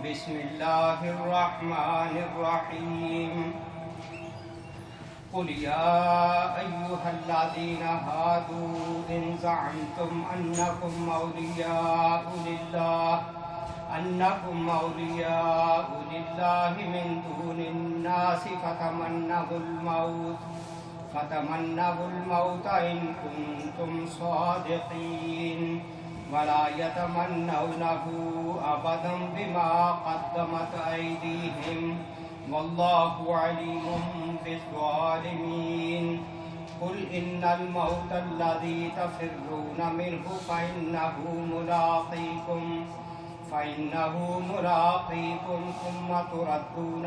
بسم اللہ الرحمن الرحیم قل یا ایہا الذین ہادوا ان زعمتم انکم اولیاء للہ من دون الناس فتمنوا الموت ان کنتم صادقین ولا يتمنونه ابدا بما قدمت ايديهم والله عليم بالظالمين قل ان الموت الذي تفرون منه فانه ملاقيكم ثم تردون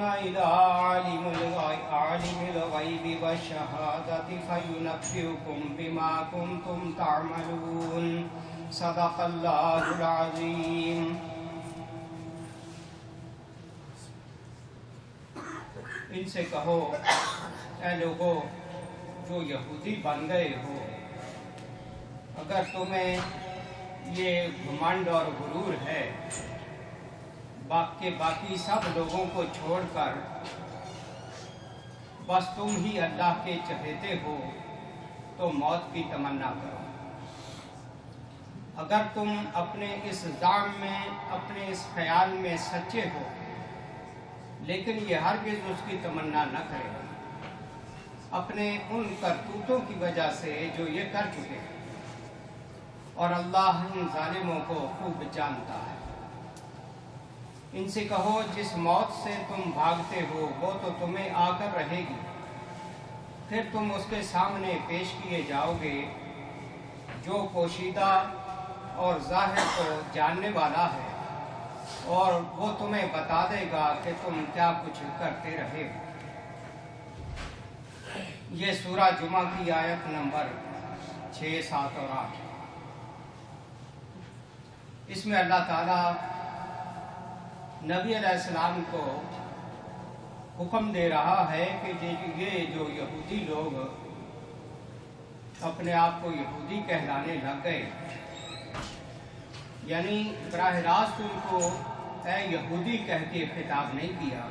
الى عالم الغيب والشهادة فينبئكم بما كنتم تعملون صدق اللہ العظیم۔ ان سے کہو اے لوگوں جو یہودی بن گئے ہو، اگر تمہیں یہ گھمنڈ اور غرور ہے کہ باقی سب لوگوں کو چھوڑ کر بس تم ہی اللہ کے چہیتے ہو تو موت کی تمنا کرو۔ اگر تم اپنے اس زعم میں، اپنے اس خیال میں سچے ہو، لیکن یہ ہرگز اس کی تمنا نہ کرے اپنے ان کرتوتوں کی وجہ سے جو یہ کر چکے ہیں، اور اللہ ان ظالموں کو خوب جانتا ہے۔ ان سے کہو جس موت سے تم بھاگتے ہو وہ تو تمہیں آ کر رہے گی، پھر تم اس کے سامنے پیش کیے جاؤ گے، جو پوشیدہ اور ظاہر کو جاننے والا ہے، اور وہ تمہیں بتا دے گا کہ تم کیا کچھ کرتے رہے ہو۔ یہ سورہ جمعہ کی آیت نمبر 6، 7 اور 8۔ اس میں اللہ تعالیٰ نبی علیہ السلام کو حکم دے رہا ہے کہ یہ جو یہودی لوگ اپنے آپ کو یہودی کہلانے لگ گئے، یعنی براہ راست ان کو اے یہودی کہہ کے خطاب نہیں کیا،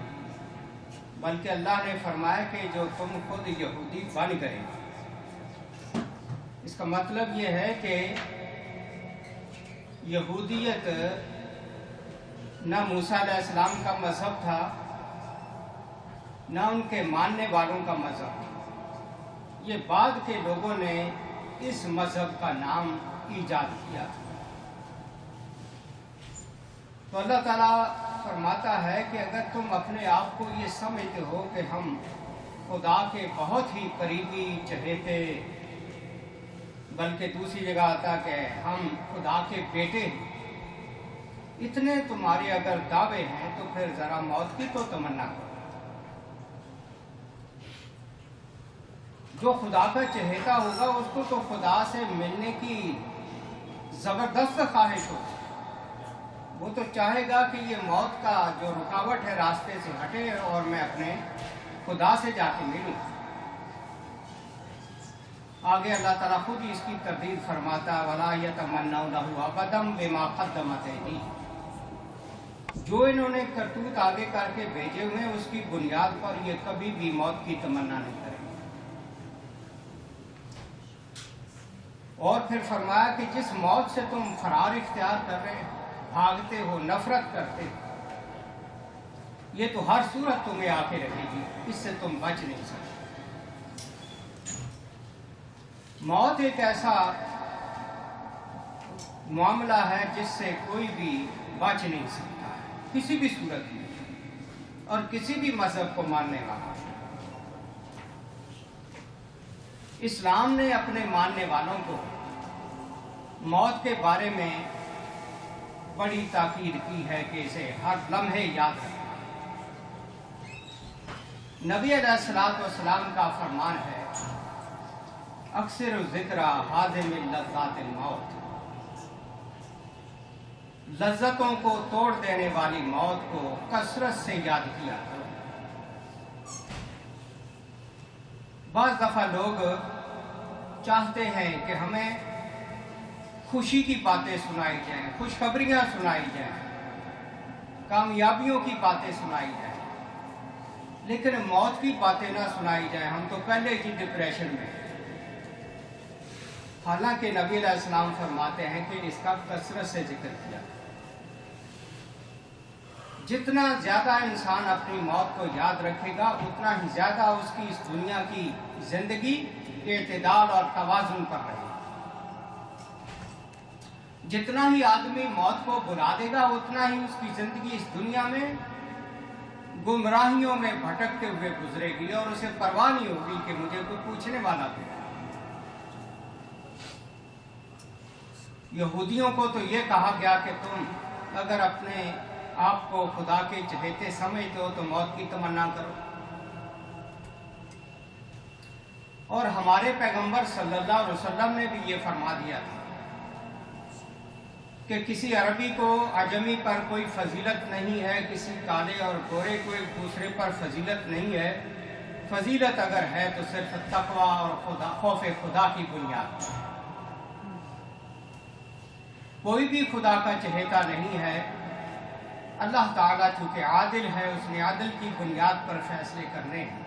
بلکہ اللہ نے فرمایا کہ جو تم خود یہودی بن گئے۔ اس کا مطلب یہ ہے کہ یہودیت نہ موسیٰ علیہ السلام کا مذہب تھا، نہ ان کے ماننے والوں کا مذہب تھا، یہ بعد کے لوگوں نے اس مذہب کا نام ایجاد کیا تھا۔ تو اللہ تعالیٰ فرماتا ہے کہ اگر تم اپنے آپ کو یہ سمجھتے ہو کہ ہم خدا کے بہت ہی قریبی چہیتے، بلکہ دوسری جگہ آتا کہ ہم خدا کے بیٹے ہیں، اتنے تمہارے اگر دعوے ہیں تو پھر ذرا موت کی تو تمنا کرو۔ جو خدا کا چہیتا ہوگا اس کو تو خدا سے ملنے کی زبردست خواہش ہوگی، وہ تو چاہے گا کہ یہ موت کا جو رکاوٹ ہے راستے سے ہٹے اور میں اپنے خدا سے جا کے ملوں۔ آگے اللہ تعالیٰ خود ہی اس کی تردید فرماتا وَلَا يَتَمَنَّوْنَهُ أَبَدًا بِمَا قَدَّمَتْ أَيْدِيهِمْ، جو انہوں نے کرتوت آگے کر کے بھیجے ہوئے ہیں اس کی بنیاد پر یہ کبھی بھی موت کی تمنا نہیں کریں گے۔ اور پھر فرمایا کہ جس موت سے تم فرار اختیار کر رہے ہو، بھاگتے ہو، نفرت کرتے ہو، یہ تو ہر صورت تمہیں آ کے رہے گی، اس سے تم بچ نہیں سکتے۔ موت ایک ایسا معاملہ ہے جس سے کوئی بھی بچ نہیں سکتا ہے، کسی بھی صورت میں، اور کسی بھی مذہب کو ماننے والا۔ اسلام نے اپنے ماننے والوں کو موت کے بارے میں بڑی تاکید کی ہے کہ اسے ہر لمحے یاد رکھیں۔ نبی علیہ السلام کا فرمان ہے اکثر ذکر حازم لذات الموت، لذتوں کو توڑ دینے والی موت کو کثرت سے یاد کیا کرو۔ بعض دفعہ لوگ چاہتے ہیں کہ ہمیں خوشی کی باتیں سنائی جائیں، خوشخبریاں سنائی جائیں، کامیابیوں کی باتیں سنائی جائیں، لیکن موت کی باتیں نہ سنائی جائیں۔ ہم تو پہلے ہی ڈپریشن میں۔ حالانکہ نبی علیہ السلام فرماتے ہیں کہ اس کا کثرت سے ذکر کیا۔ جتنا زیادہ انسان اپنی موت کو یاد رکھے گا، اتنا ہی زیادہ اس کی اس دنیا کی زندگی اعتدال اور توازن پر رہے گی۔ جتنا ہی آدمی موت کو بلا دے گا، اتنا ہی اس کی زندگی اس دنیا میں گمراہیوں میں بھٹکتے ہوئے گزرے گی، اور اسے پرواہ نہیں ہوگی کہ مجھے کوئی پوچھنے والا بھی۔ یہودیوں کو تو یہ کہا گیا کہ تم اگر اپنے آپ کو خدا کے چہیتے سمجھتے ہو تو موت کی تمنا کرو، اور ہمارے پیغمبر صلی اللہ علیہ وسلم نے بھی یہ فرما دیا تھا کہ کسی عربی کو عجمی پر کوئی فضیلت نہیں ہے، کسی کالے اور گورے کو ایک دوسرے پر فضیلت نہیں ہے۔ فضیلت اگر ہے تو صرف تقوی اور خوف خدا کی بنیاد پر۔ کوئی بھی خدا کا چہیتا نہیں ہے۔ اللہ تعالیٰ چونکہ عادل ہے، اس نے عدل کی بنیاد پر فیصلے کرنے ہیں،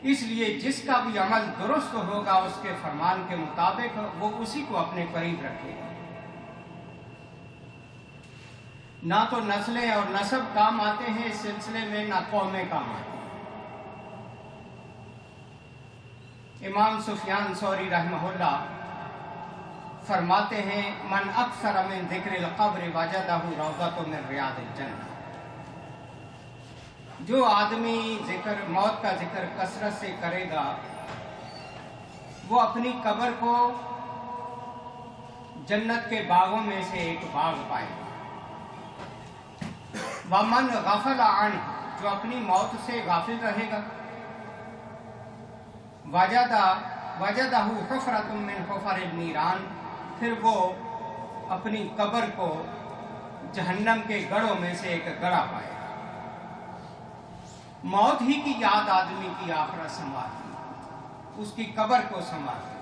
اس لیے جس کا بھی عمل درست ہوگا اس کے فرمان کے مطابق، وہ اسی کو اپنے قریب رکھے گا۔ نہ تو نسلیں اور نسب کام آتے ہیں اس سلسلے میں، نہ قومیں کام آتی ہیں۔ امام سفیان ثوری رحمہ اللہ فرماتے ہیں من اکثر من ذکر القبر وجدہ روضۃ من ریاض الجنہ۔ جو آدمی موت کا ذکر کثرت سے کرے گا، وہ اپنی قبر کو جنت کے باغوں میں سے ایک باغ پائے گا۔ ومن غفل عنہ، جو اپنی موت سے غافل رہے گا، وجدہ حفرۃ من حفر النیران، پھر وہ اپنی قبر کو جہنم کے گڑھوں میں سے ایک گڑھا پائے گا۔ موت ہی کی یاد آدمی کی آخرت سنوارتی ہے، اس کی قبر کو سنوارتی ہے۔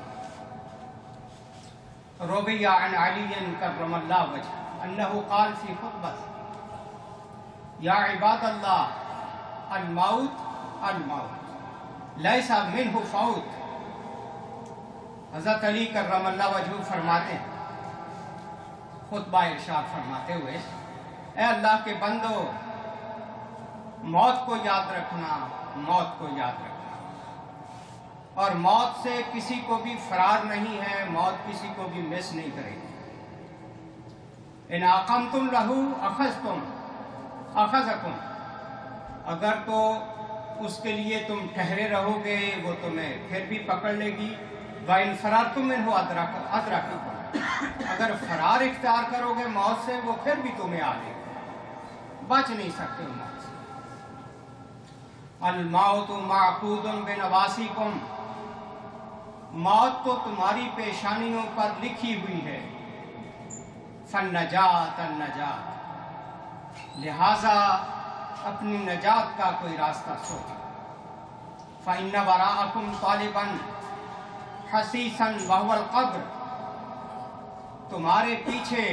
روی عن علی کرم اللہ وجہ انہ قال فی خطبۃ یا عباد اللہ الموت الموت لیس منہ فوت۔ حضرت علی کرم اللہ وجہ فرماتے ہیں، خطبہ ارشاد فرماتے ہوئے، اے اللہ کے بندو، موت کو یاد رکھنا، موت کو یاد رکھنا، اور موت سے کسی کو بھی فرار نہیں ہے، موت کسی کو بھی مس نہیں کرے گی۔ ان اقمتم لہو اخذکم، اگر تو اس کے لیے تم ٹھہرے رہو گے وہ تمہیں پھر بھی پکڑ لے گی۔ وَإِنْ فَرَرْتُم مِّنْهُ أَدْرَكَكُمْ، اگر فرار اختیار کرو گے موت سے، وہ پھر بھی تمہیں آ لے گا، بچ نہیں سکتے موت سے۔ الموت معقود بنواسیکم، موت تو تمہاری پیشانیوں پر لکھی ہوئی ہے۔ فالنجات النجات، لہذا اپنی نجات کا کوئی راستہ سوچو۔ فَإِنَّ وَرَاءَكُمْ طَالِبًا حَسِيسًا وَهُوَ الْقَبْرُ، تمہارے پیچھے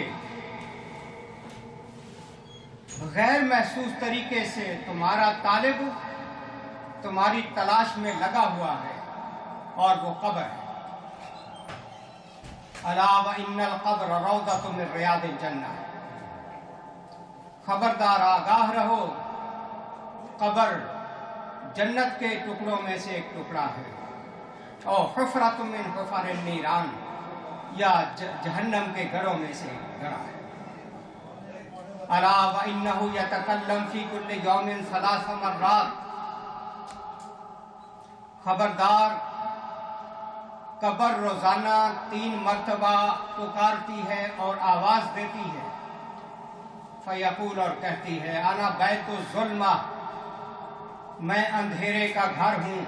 غیر محسوس طریقے سے تمہارا طالب تمہاری تلاش میں لگا ہوا ہے، اور وہ قبر ہے۔ الا وان القبر روضۃ من ریاض الجنہ، خبردار آگاہ رہو، قبر جنت کے ٹکڑوں میں سے ایک ٹکڑا ہے، اور حفرۃ من حفر النیران، یا جہنم کے گڑھوں میں سے ایک گڑھا ہے۔ الا وانہ یتکلم فی کل یوم 3 مرات، خبردار قبر روزانہ 3 مرتبہ پکارتی ہے اور آواز دیتی ہے۔ فیقول، اور کہتی ہے، انا بیت الظلمہ، میں اندھیرے کا گھر ہوں۔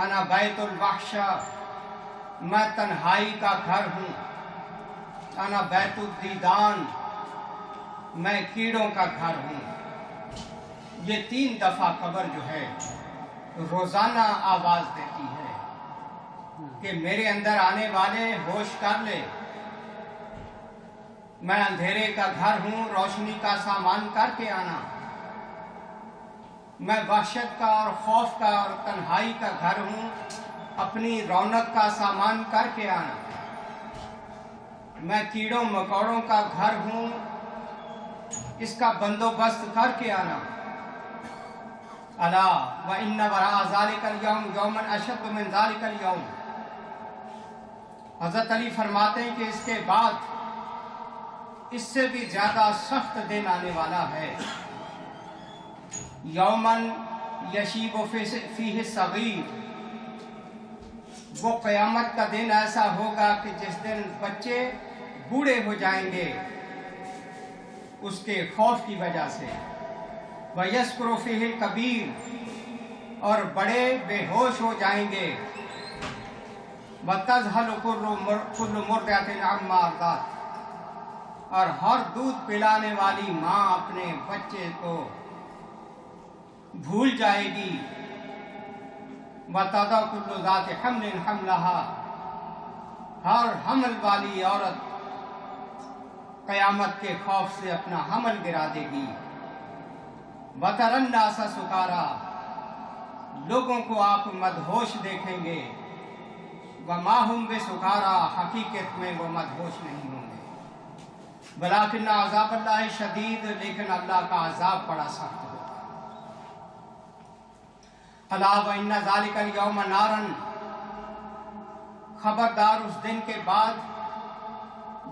انا بیت الوحشہ، میں تنہائی کا گھر ہوں۔ انا بیت الدیدان، میں کیڑوں کا گھر ہوں۔ یہ 3 دفعہ قبر جو ہے روزانہ آواز دیتی ہے، کہ میرے اندر آنے والے ہوش کر لے، میں اندھیرے کا گھر ہوں، روشنی کا سامان کر کے آنا، میں وحشت کا اور خوف کا اور تنہائی کا گھر ہوں، اپنی رونق کا سامان کر کے آنا، میں کیڑوں مکوڑوں کا گھر ہوں، اس کا بندوبست کر کے آنا۔ الا وان وراء ذلک اليوم یوما اشد من ذلک اليوم، حضرت علی فرماتے ہیں کہ اس کے بعد اس سے بھی زیادہ سخت دن آنے والا ہے۔ یومن یشیب فیہ الصغیر، وہ قیامت کا دن ایسا ہوگا کہ جس دن بچے بوڑھے ہو جائیں گے اس کے خوف کی وجہ سے، وَيَسْكُرُ فِيهِ الْكَبِيرُ، اور بڑے بے ہوش ہو جائیں گے، وَتَذْهَلُ كُلُّ مُرْضِعَةٍ عَمَّا أَرْضَعَتْ، اور ہر دودھ پلانے والی ماں اپنے بچے کو بھول جائے گی، وَتَضَعُ كُلُّ ذَاتِ حَمْلٍ حَمْلَهَا، ہر حمل والی عورت قیامت کے خوف سے اپنا حمل گرا دے گی، وَتَرَى النَّاسَ سُكَارَىٰ، لوگوں کو آپ مدہوش دیکھیں گے، وَمَا هُمْ بِسُكَارَىٰ، حقیقت میں وہ مدہوش نہیں ہوں گے، وَلَٰكِنَّ عَذَابَ اللَّهِ شَدِيدٌ، لیکن اللہ کا عذاب بڑا سخت ہوگا۔ الا وان ذلک اليوم نارا، خبردار اس دن کے بعد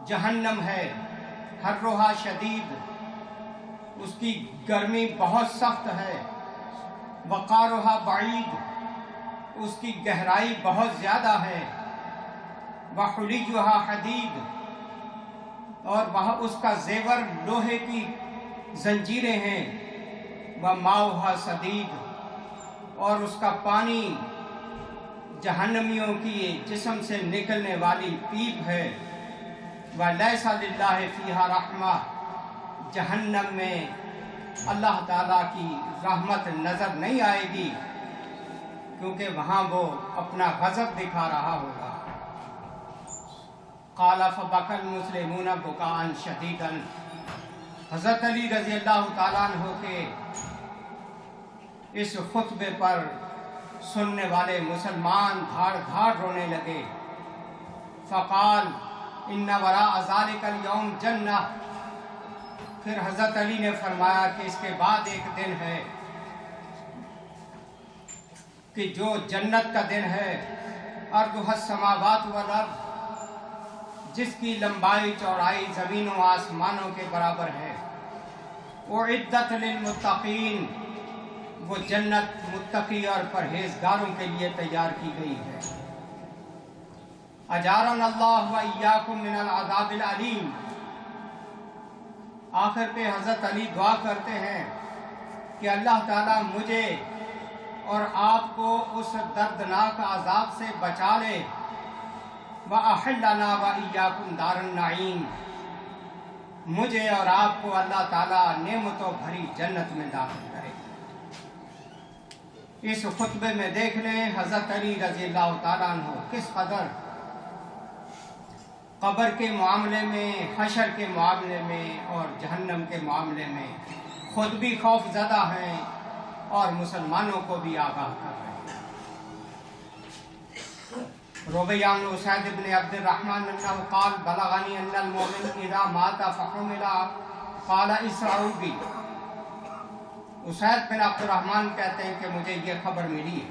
جہنم ہے، حرھا شدید، اس کی گرمی بہت سخت ہے، وقارھا بعید، اس کی گہرائی بہت زیادہ ہے، وحلیجھا حدید، اور وہاں اس کا زیور لوہے کی زنجیریں ہیں، وماؤھا صدید، اور اس کا پانی جہنمیوں کی جسم سے نکلنے والی پیپ ہے، وَلَيْسَ لِلَّهِ فِيهَا رَحْمَةٌ، جہنم میں اللہ تعالیٰ کی رحمت نظر نہیں آئے گی، کیونکہ وہاں وہ اپنا غضب دکھا رہا ہوگا۔ قَالَ فَبَكَى الْمُسْلِمُونَ بُكَاءً شَدِيدًا، حضرت علی رضی اللہ تعالیٰ عنہ کے اس خطبے پر سننے والے مسلمان دھاڑ دھاڑ رونے لگے۔ فقال ان وراء ذلك اليوم جنہ، پھر حضرت علی نے فرمایا کہ اس کے بعد ایک دن ہے کہ جو جنت کا دن ہے، ارضھا السماوات والارض، جس کی لمبائی چوڑائی زمین و آسمانوں کے برابر ہے، اعدت للمتقین، وہ جنت متقی اور پرہیزگاروں کے لیے تیار کی گئی ہے۔ اجارنا اللہ وإیاکم من العذاب العلیم، آخر پہ حضرت علی دعا کرتے ہیں کہ اللہ تعالیٰ مجھے اور آپ کو اس دردناک عذاب سے بچا لے، وأحلنا وإیاکم دار النعیم، مجھے اور آپ کو اللہ تعالیٰ نعمتوں بھری جنت میں داخل کرے۔ اس خطبے میں دیکھ لیں حضرت علی رضی اللہ تعالیٰ عنہ کس قدر قبر کے معاملے میں، حشر کے معاملے میں اور جہنم کے معاملے میں خود بھی خوف زدہ ہیں اور مسلمانوں کو بھی آگاہ کر رہے ہیں۔ رویان اسید بن عبد الرحمن انہ قال بلغنی ان المؤمن اذا مات فحمل قال اسرعوا بی، اسید بن عبد الرحمن کہتے ہیں کہ مجھے یہ خبر ملی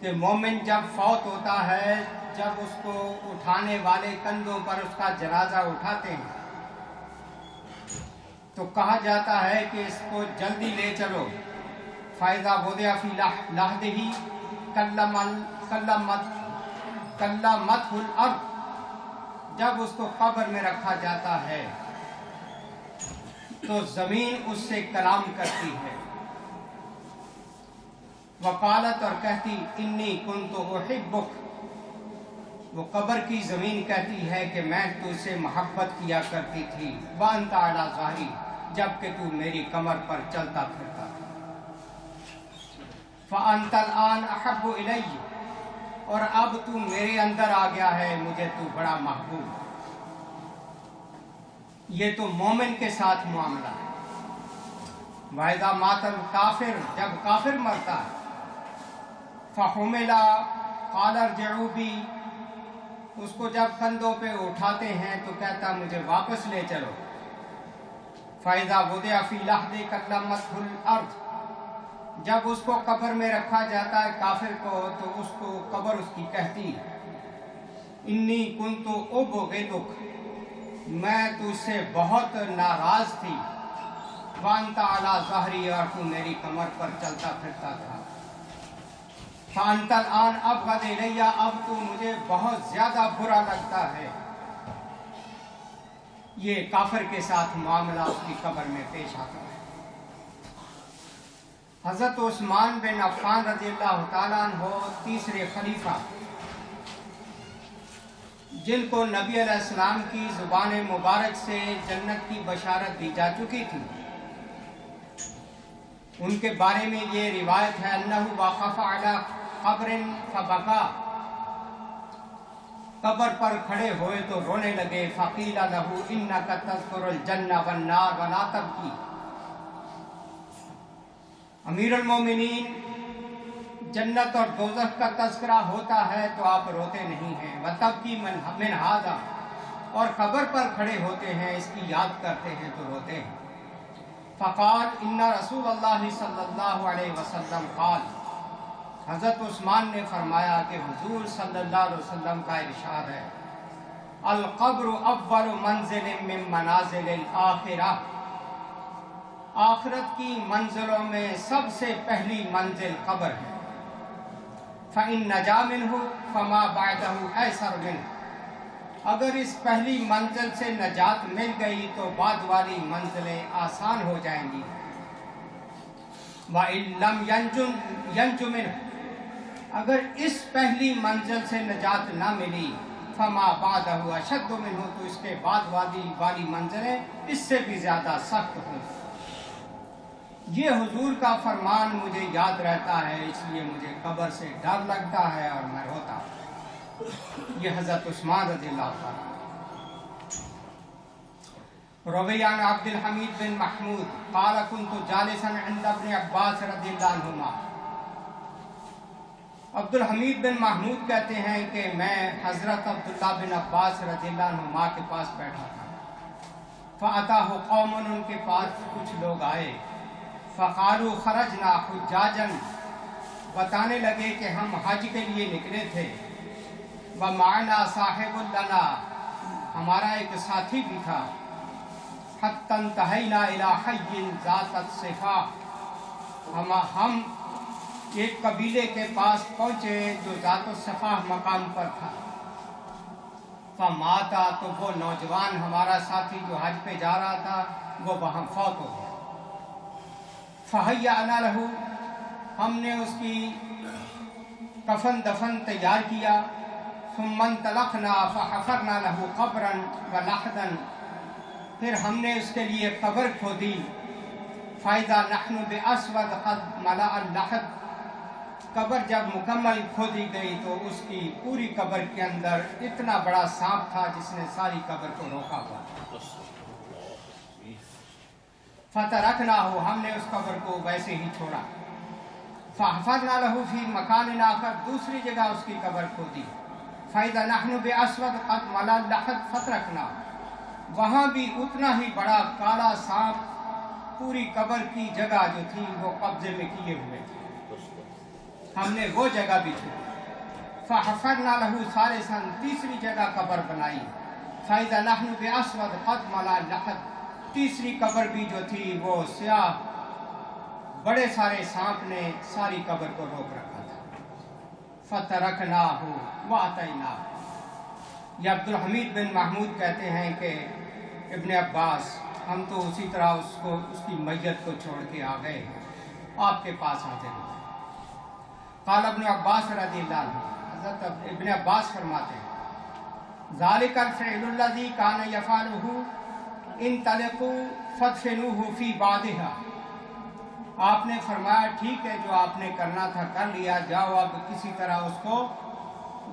کہ مومن جب فوت ہوتا ہے، جب اس کو اٹھانے والے کندھوں پر اس کا جنازہ اٹھاتے ہیں تو کہا جاتا ہے کہ اس کو جلدی لے چلو، فَإِذَا وُضِعَ فِي لَحْدِهِ كَلَّمَتْهُ الْأَرْضُ، جب اس کو قبر میں رکھا جاتا ہے تو زمین اس سے کلام کرتی ہے، وقالت، اور کہتی، انی کنت احبک، وہ قبر کی زمین کہتی ہے کہ میں تجھ سے محبت کیا کرتی تھی، وانت علی ظہری، جبکہ تو میری کمر پر چلتا پھرتا تھا، فانت الان احب الی، اور اب تو میرے اندر آ گیا ہے، مجھے تو بڑا محبوب۔ یہ تو مومن کے ساتھ معاملہ ہے۔ وَإِذَا مَاتَ الْكَافِرُ، جب کافر مرتا ہے، فَحُمِلَ قَالَ ارْجِعُوا بِي، اس کو جب کندھوں پہ اٹھاتے ہیں تو کہتا مجھے واپس لے چلو۔ فَإِذَا وُضِعَ فِي لَحْدِ كَلَّمَتْهُ الْأَرْضُ، جب اس کو قبر میں رکھا جاتا ہے کافر کو، تو اس کو قبر اس کی کہتی انی کنت ابغضک، میں تجھ سے بہت ناراض تھی، وانت علی ظہری، اور تو میری کمر پر چلتا پھرتا تھا، فانت الآن ابغض الی، اب تو مجھے بہت زیادہ برا لگتا ہے۔ یہ کافر کے ساتھ معاملہ اس کی قبر میں پیش آتا ہے۔ حضرت عثمان بن عفان رضی اللہ تعالیٰ عنہ تیسرے خلیفہ، جن کو نبی علیہ السلام کی زبان مبارک سے جنت کی بشارت دی جا چکی تھی، ان کے بارے میں یہ روایت ہے انہ وقف علی قبر فبکا، قبر پر کھڑے ہوئے تو رونے لگے، فقیل لہ انک تذکر الجنہ والنار ولا تبکی، امیر المومنین جنت اور دوزخ کا تذکرہ ہوتا ہے تو آپ روتے نہیں ہیں، وتبکی من ھذا، اور قبر پر کھڑے ہوتے ہیں اس کی یاد کرتے ہیں تو روتے ہیں۔ فقال ان رسول اللہ صلی اللہ علیہ وسلم قال، حضرت عثمان نے فرمایا کہ حضور صلی اللہ علیہ وسلم کا ارشاد ہے القبر اول منزل من منازل الآخرہ، آخرت کی منزلوں میں سب سے پہلی منزل قبر ہے، فإن نجا منہ فما بعدہ ایسر منہ، اگر اس پہلی منزل سے نجات مل گئی تو بعد والی منزلیں آسان ہو جائیں گی، وَإِن لَمْ يَنْجُ مِنْهُ، اگر اس پہلی منزل سے نجات نہ ملی، فما بعدہ اشد منہ، تو اس کے بعد والی منزلیں اس سے بھی زیادہ سخت ہوں۔ یہ حضور کا فرمان مجھے یاد رہتا ہے، اس لیے مجھے قبر سے ڈر لگتا ہے اور میں روتا ہوں۔ یہ حضرت عثمان رضی اللہ عنہ۔ روی عن عبد الحمید بن محمود قال كنت جالسا عند ابن عباس رضی اللہ عنہما، عبد الحمید بن محمود کہتے ہیں کہ میں حضرت عبداللہ بن عباس رضی اللہ عنہما کے پاس بیٹھا تھا، فأتاہ قوم، ان کے پاس کچھ لوگ آئے، فقالوا خرجنا حجاجا، بتانے لگے کہ ہم حج کے لیے نکلے تھے، ومعنا صاحب لنا، ہمارا ایک ساتھی بھی تھا، حتی انتہینا الی حی ذات الصفا، ہم ایک قبیلے کے پاس پہنچے جو ذات الصفا مقام پر تھا، فماتا، تو وہ نوجوان ہمارا ساتھی جو حج پہ جا رہا تھا وہ وہاں فوت ہو گیا، فہیأنا لہ، ہم نے اس کی کفن دفن تیار کیا، ثم انطلقنا فحفرنا لہ قبرا ولحدا، پھر ہم نے اس کے لیے قبر کھودی، فإذا نحن بأسود قد ملأ اللحد، قبر جب مکمل کھودی گئی تو اس کی پوری قبر کے اندر اتنا بڑا سانپ تھا جس نے ساری قبر کو روکا ہوا تھا، فترکناہ، ہم نے اس قبر کو ویسے ہی چھوڑا، فحفرنا لہ فی مکان آخر، دوسری جگہ اس کی قبر کھودی، فإذا نحن بأسود قد ملأ اللحد فترکناہ، وہاں بھی اتنا ہی بڑا کالا سانپ پوری قبر کی جگہ جو تھی وہ قبضے میں کیے ہوئے تھے، ہم نے وہ جگہ بھی چھوڑی، فحفرنا لہ ثالثا، تیسری جگہ قبر بنائی، فإذا نحن بأسود قد ملأ اللحد، تیسری قبر بھی جو تھی وہ سیاہ بڑے سارے سانپ نے ساری قبر کو روک رکھا تھا، فترکناہ واتیناہ۔ یہ عبد الحمید بن محمود کہتے ہیں کہ ابن عباس، ہم تو اسی طرح اس کی میت کو چھوڑ کے آ گئے، آپ کے پاس حاضر ہوئے۔ قال ابن عباس رضی اللہ عنہ، حضرت ابن عباس فرماتے ہیں ذالک الفعل الذی کان یفعلہ انطلقوا فادفنوہ فی بعدہا، آپ نے فرمایا ٹھیک ہے جو آپ نے کرنا تھا کر لیا، جاؤ اب کسی طرح اس کو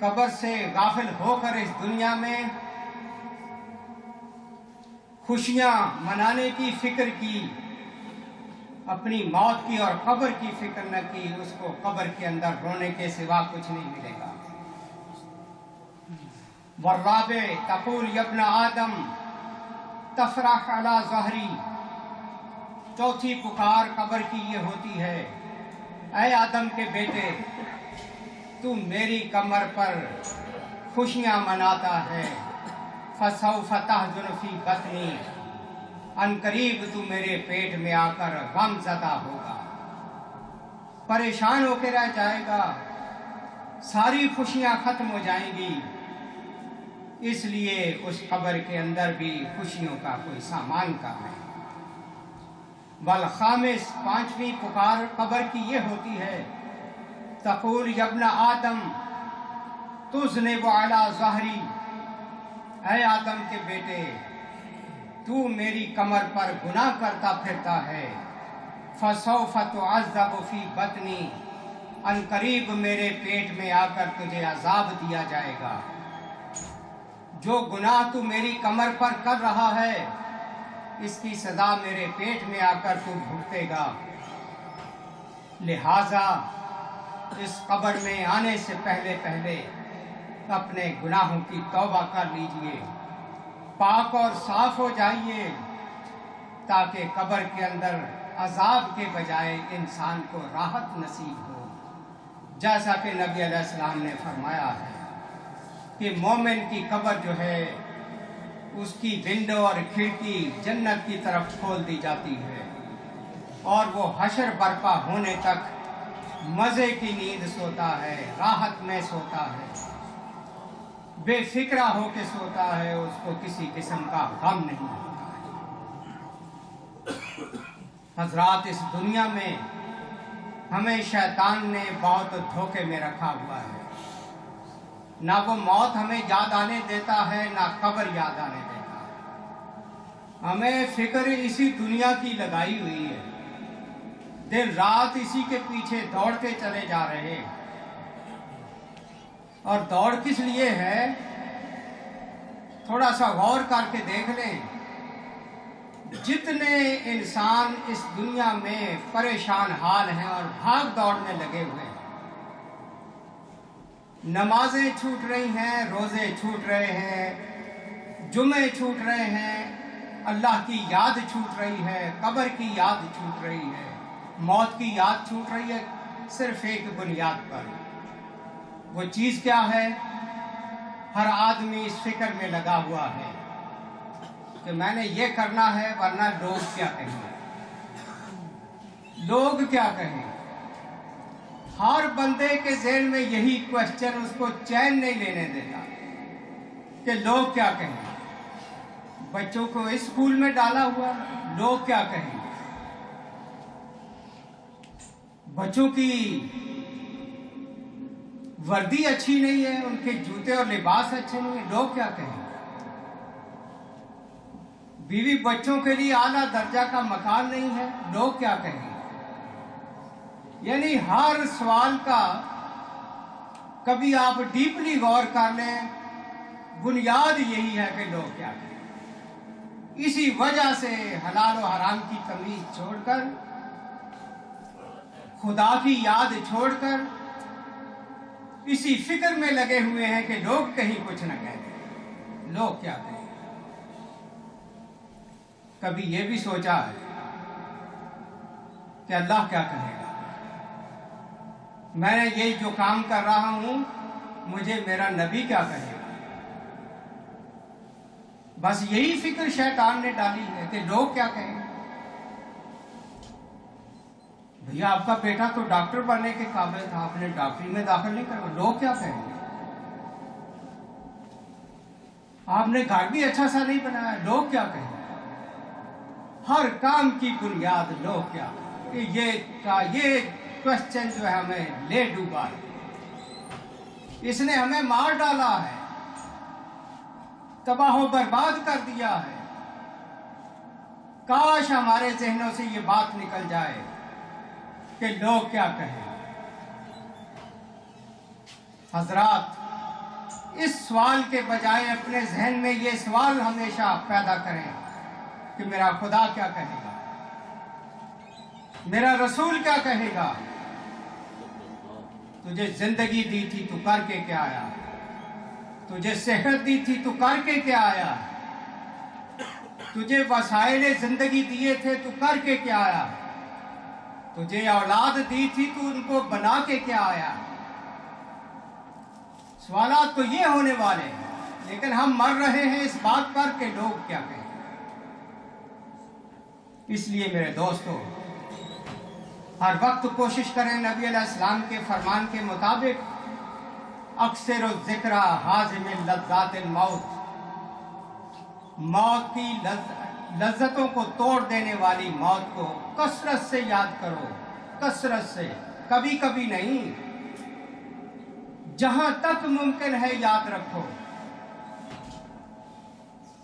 قبر سے غافل ہو کر اس دنیا میں خوشیاں منانے کی فکر کی، اپنی موت کی اور قبر کی فکر نہ کی، اس کو قبر کے اندر رونے کے سوا کچھ نہیں ملے گا۔ والرابع تقول یا ابن آدم تفرح علی ظہری، چوتھی پکار قبر کی یہ ہوتی ہے، اے آدم کے بیٹے تو میری کمر پر خوشیاں مناتا ہے، فسوف تحزن فی بطنی، ان قریب تو میرے پیٹ میں آ کر غم زدہ ہوگا، پریشان ہو کے رہ جائے گا، ساری خوشیاں ختم ہو جائیں گی۔ اس لیے اس قبر کے اندر بھی خوشیوں کا کوئی سامان کم ہے۔ والخامس پانچویں پکار قبر کی یہ ہوتی ہے، تقول یا ابن آدم تذنب علی ظہری، اے آدم کے بیٹے تو میری کمر پر گناہ کرتا پھرتا ہے، فسوف تعذب فی بطنی، ان قریب میرے پیٹ میں آ کر تجھے عذاب دیا جائے گا۔ جو گناہ تو میری کمر پر کر رہا ہے اس کی سزا میرے پیٹ میں آ کر تو بھگتے گا۔ لہذا اس قبر میں آنے سے پہلے اپنے گناہوں کی توبہ کر لیجئے، پاک اور صاف ہو جائیے، تاکہ قبر کے اندر عذاب کے بجائے انسان کو راحت نصیب ہو۔ جیسا کہ نبی علیہ السلام نے فرمایا ہے کہ مومن کی قبر جو ہے اس کی ونڈو اور کھڑکی جنت کی طرف کھول دی جاتی ہے، اور وہ حشر برپا ہونے تک مزے کی نیند سوتا ہے، راحت میں سوتا ہے، بے فکرہ ہو کے سوتا ہے، اس کو کسی قسم کا غم نہیں ہوتا ہے۔ حضرات، اس دنیا میں ہمیں شیطان نے بہت دھوکے میں رکھا ہوا ہے، نہ وہ موت ہمیں یاد آنے دیتا ہے، نہ قبر یاد آنے دیتا ہے۔ ہمیں فکر اسی دنیا کی لگائی ہوئی ہے، دن رات اسی کے پیچھے دوڑتے چلے جا رہے ہیں۔ اور دوڑ کس لیے ہے؟ تھوڑا سا غور کر کے دیکھ لیں، جتنے انسان اس دنیا میں پریشان حال ہیں اور بھاگ دوڑ میں لگے ہوئے ہیں، نمازیں چھوٹ رہی ہیں، روزے چھوٹ رہے ہیں، جمعے چھوٹ رہے ہیں، اللہ کی یاد چھوٹ رہی ہے، قبر کی یاد چھوٹ رہی ہے، موت کی یاد چھوٹ رہی ہے، صرف ایک بنیاد پر۔ وہ چیز کیا ہے؟ ہر آدمی اس فکر میں لگا ہوا ہے کہ میں نے یہ کرنا ہے ورنہ لوگ کیا کہیں گے، لوگ کیا کہیں۔ ہر بندے کے ذہن میں یہی کوشچن اس کو چین نہیں لینے دیتا کہ لوگ کیا کہیں گے۔ بچوں کو اسکول میں ڈالا ہوا، لوگ کیا کہیں گے۔ بچوں کی وردی اچھی نہیں ہے، ان کے جوتے اور لباس اچھے نہیں ہیں، لوگ کیا کہیں گے۔ بیوی بچوں کے لیے اعلیٰ درجہ کا مکان نہیں ہے، لوگ کیا کہیں گے۔ یعنی ہر سوال کا کبھی آپ ڈیپلی غور کر لیں، بنیاد یہی ہے کہ لوگ کیا کہیں۔ اسی وجہ سے حلال و حرام کی تمیز چھوڑ کر، خدا کی یاد چھوڑ کر اسی فکر میں لگے ہوئے ہیں کہ لوگ کہیں کچھ نہ کہہ دیں، لوگ کیا کہیں۔ کبھی یہ بھی سوچا ہے کہ اللہ کیا کہے گا؟ میں نے یہ جو کام کر رہا ہوں مجھے میرا نبی کیا کہے گا؟ بس یہی فکر شیطان نے ڈالی ہے کہ لوگ کیا کہیں گے۔ بھیا آپ کا بیٹا تو ڈاکٹر بننے کے قابل تھا، آپ نے ڈاکٹری میں داخل نہیں کروا، لوگ کیا کہیں گے۔ آپ نے گھر بھی اچھا سا نہیں بنایا، لوگ کیا کہیں گے۔ ہر کام کی بنیاد لوگ کیا کہ یہ کوشچن جو ہے ہمیں لے ڈوبا ہے، اس نے ہمیں مار ڈالا ہے، تباہ و برباد کر دیا ہے۔ کاش ہمارے ذہنوں سے یہ بات نکل جائے کہ لوگ کیا کہیں۔ حضرات، اس سوال کے بجائے اپنے ذہن میں یہ سوال ہمیشہ پیدا کریں کہ میرا خدا کیا کہے گا، میرا رسول کیا کہے گا؟ تجھے زندگی دی تھی تو کر کے کیا آیا؟ تجھے صحت دی تھی تو کر کے کیا آیا؟ تجھے وسائل زندگی دیے تھے تو کر کے کیا آیا؟ تجھے اولاد دی تھی تو ان کو بنا کے کیا آیا؟ سوالات تو یہ ہونے والے ہیں، لیکن ہم مر رہے ہیں اس بات پر کہ لوگ کیا کہیں۔ اس لیے میرے دوستو، ہر وقت کوشش کریں نبی علیہ السلام کے فرمان کے مطابق اکثر الذکر حازم لذات الموت، موت کی لذتوں کو توڑ دینے والی موت کو کثرت سے یاد کرو، کثرت سے، کبھی کبھی نہیں، جہاں تک ممکن ہے یاد رکھو۔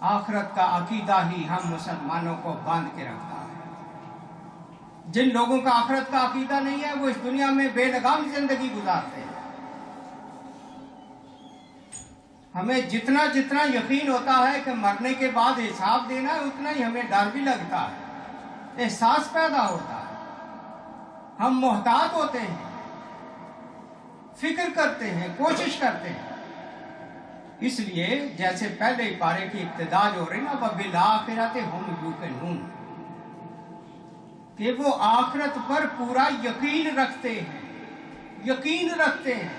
آخرت کا عقیدہ ہی ہم مسلمانوں کو باندھ کے رکھتا ہے۔ جن لوگوں کا آخرت کا عقیدہ نہیں ہے وہ اس دنیا میں بے لگام زندگی گزارتے ہیں۔ ہمیں جتنا جتنا یقین ہوتا ہے کہ مرنے کے بعد حساب دینا ہے، اتنا ہی ہمیں ڈر بھی لگتا ہے، احساس پیدا ہوتا ہے، ہم محتاط ہوتے ہیں، فکر کرتے ہیں، کوشش کرتے ہیں۔ اس لیے جیسے پہلے پارے کی ابتدا جو ہو رہی نا وَبِالْآخِرَةِ هُمْ يُوقِنُونَ، کہ وہ آخرت پر پورا یقین رکھتے ہیں، یقین رکھتے ہیں،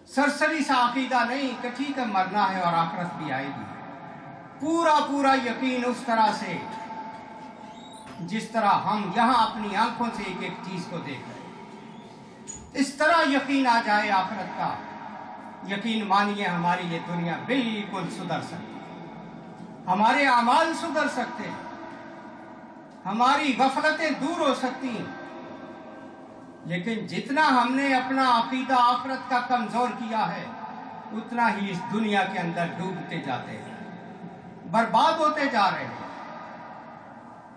سرسری سا عقیدہ نہیں کہ ٹھیک ہے مرنا ہے اور آخرت بھی آئے گی، پورا پورا یقین اس طرح سے جس طرح ہم یہاں اپنی آنکھوں سے ایک ایک چیز کو دیکھ رہے ہیں، اس طرح یقین آ جائے آخرت کا، یقین مانیے ہماری یہ دنیا بالکل سدھر سکتی ہے، ہمارے اعمال سدھر سکتے ہیں، ہماری غفلتیں دور ہو سکتی ہیں، لیکن جتنا ہم نے اپنا عقیدہ آخرت کا کمزور کیا ہے اتنا ہی اس دنیا کے اندر ڈوبتے جاتے ہیں، برباد ہوتے جا رہے ہیں،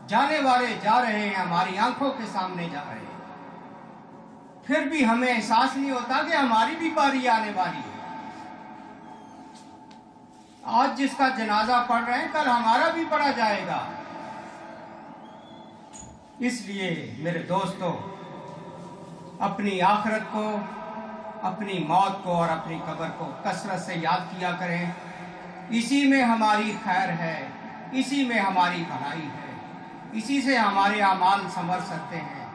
جانے والے جا رہے ہیں، ہماری آنکھوں کے سامنے جا رہے ہیں، پھر بھی ہمیں احساس نہیں ہوتا کہ ہماری بھی باری آنے والی ہے۔ آج جس کا جنازہ پڑھ رہے ہیں کل ہمارا بھی پڑھا جائے گا۔ اس لیے میرے دوستو، اپنی آخرت کو، اپنی موت کو اور اپنی قبر کو کثرت سے یاد کیا کریں، اسی میں ہماری خیر ہے، اسی میں ہماری بھلائی ہے، اسی سے ہمارے اعمال سنور سکتے ہیں،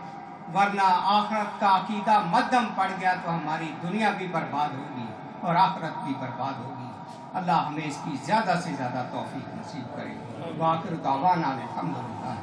ورنہ آخرت کا عقیدہ مدھم پڑ گیا تو ہماری دنیا بھی برباد ہوگی اور آخرت بھی برباد ہوگی۔ اللہ ہمیں اس کی زیادہ سے زیادہ توفیق نصیب کرے۔ وآخر دعوانا الحمدللہ۔